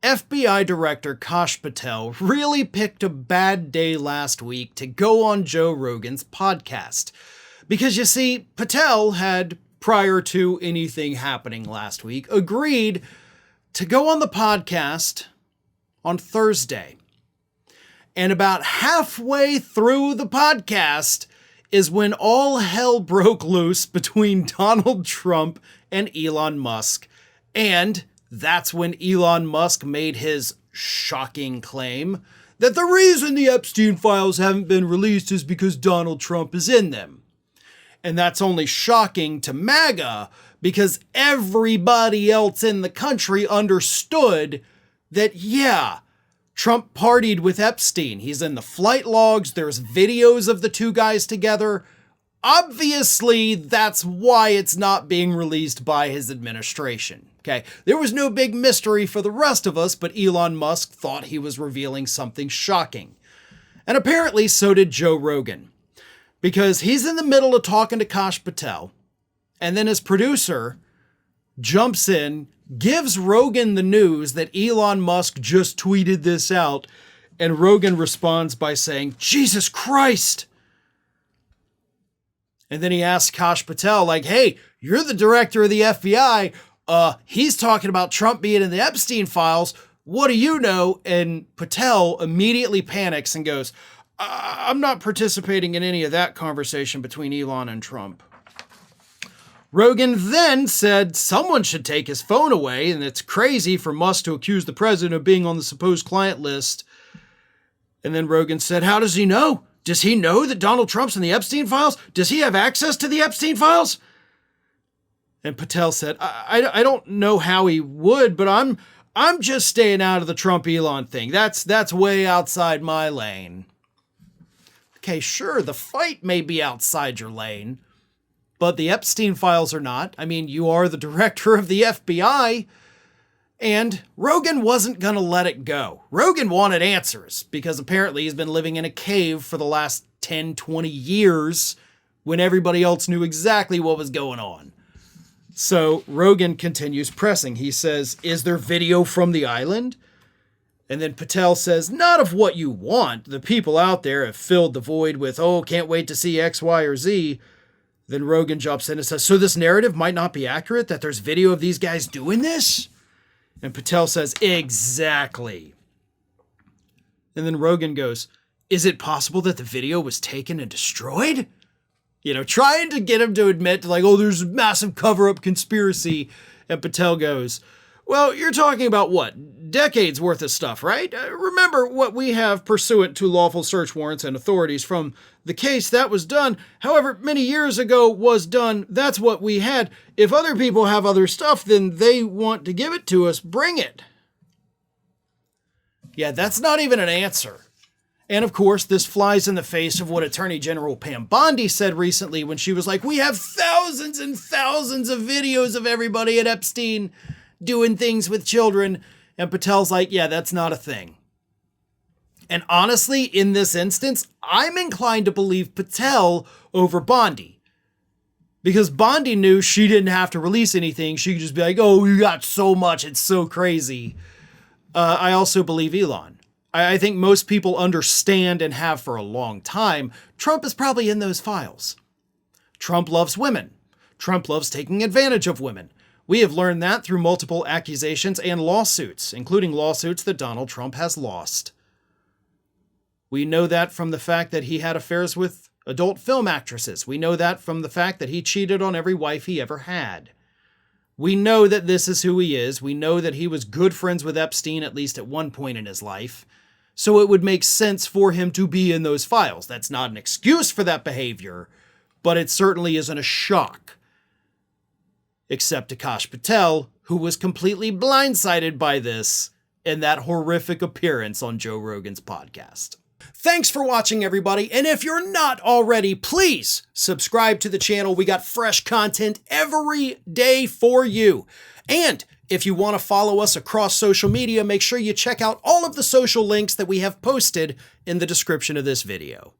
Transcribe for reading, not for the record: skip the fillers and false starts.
FBI Director Kash Patel really picked a bad day last week to go on Joe Rogan's podcast. Because you see, Patel had, prior to anything happening last week, agreed to go on the podcast on Thursday. And about halfway through the podcast is when all hell broke loose between Donald Trump and Elon Musk. And that's when Elon Musk made his shocking claim that the reason the Epstein files haven't been released is because Donald Trump is in them. And that's only shocking to MAGA because everybody else in the country understood that, yeah, Trump partied with Epstein. He's in the flight logs. There's videos of the two guys together. Obviously, that's why it's not being released by his administration. Okay, there was no big mystery for the rest of us, but Elon Musk thought he was revealing something shocking. And apparently so did Joe Rogan. Because he's in the middle of talking to Kash Patel, and then his producer jumps in, gives Rogan the news that Elon Musk just tweeted this out, and Rogan responds by saying, "Jesus Christ!" And then he asks Kash Patel, like, "Hey, you're the director of the FBI. He's talking about Trump being in the Epstein files. What do you know?" And Patel immediately panics and goes, "I'm not participating in any of that conversation between Elon and Trump." Rogan then said someone should take his phone away, and it's crazy for Musk to accuse the president of being on the supposed client list. And then Rogan said, "How does he know? Does he know that Donald Trump's in the Epstein files? Does he have access to the Epstein files?" And Patel said, I don't know how he would, but I'm just staying out of the Trump Elon thing. That's way outside my lane." Okay, sure, the fight may be outside your lane, but the Epstein files are not. I mean, you are the director of the FBI, and Rogan wasn't going to let it go. Rogan wanted answers because apparently he's been living in a cave for the last 10, 20 years when everybody else knew exactly what was going on. So Rogan continues pressing. He says, "Is there video from the island?" And then Patel says, "Not of what you want. The people out there have filled the void with, oh, can't wait to see X, Y, or Z." Then Rogan jumps in and says, "So this narrative might not be accurate, that there's video of these guys doing this?" And Patel says, "Exactly." And then Rogan goes, "Is it possible that the video was taken and destroyed?" You know, trying to get him to admit, like, oh, there's a massive cover-up conspiracy. And Patel goes, "Well, you're talking about what? Decades worth of stuff, right? Remember what we have pursuant to lawful search warrants and authorities from the case that was done, however many years ago was done. That's what we had. If other people have other stuff, then they want to give it to us. Bring it." Yeah, that's not even an answer. And of course, this flies in the face of what Attorney General Pam Bondi said recently when she was like, "We have thousands and thousands of videos of everybody at Epstein doing things with children." And Patel's like, "Yeah, that's not a thing." And honestly, in this instance, I'm inclined to believe Patel over Bondi. Because Bondi knew she didn't have to release anything. She could just be like, "Oh, we got so much. It's so crazy." I also believe Elon. I think most people understand and have for a long time, Trump is probably in those files. Trump loves women. Trump loves taking advantage of women. We have learned that through multiple accusations and lawsuits, including lawsuits that Donald Trump has lost. We know that from the fact that he had affairs with adult film actresses. We know that from the fact that he cheated on every wife he ever had. We know that this is who he is. We know that he was good friends with Epstein, at least at one point in his life. So it would make sense for him to be in those files. That's not an excuse for that behavior, but it certainly isn't a shock. Except to Kash Patel, who was completely blindsided by this in that horrific appearance on Joe Rogan's podcast. Thanks for watching, everybody. And if you're not already, please subscribe to the channel. We got fresh content every day for you. And if you want to follow us across social media, make sure you check out all of the social links that we have posted in the description of this video.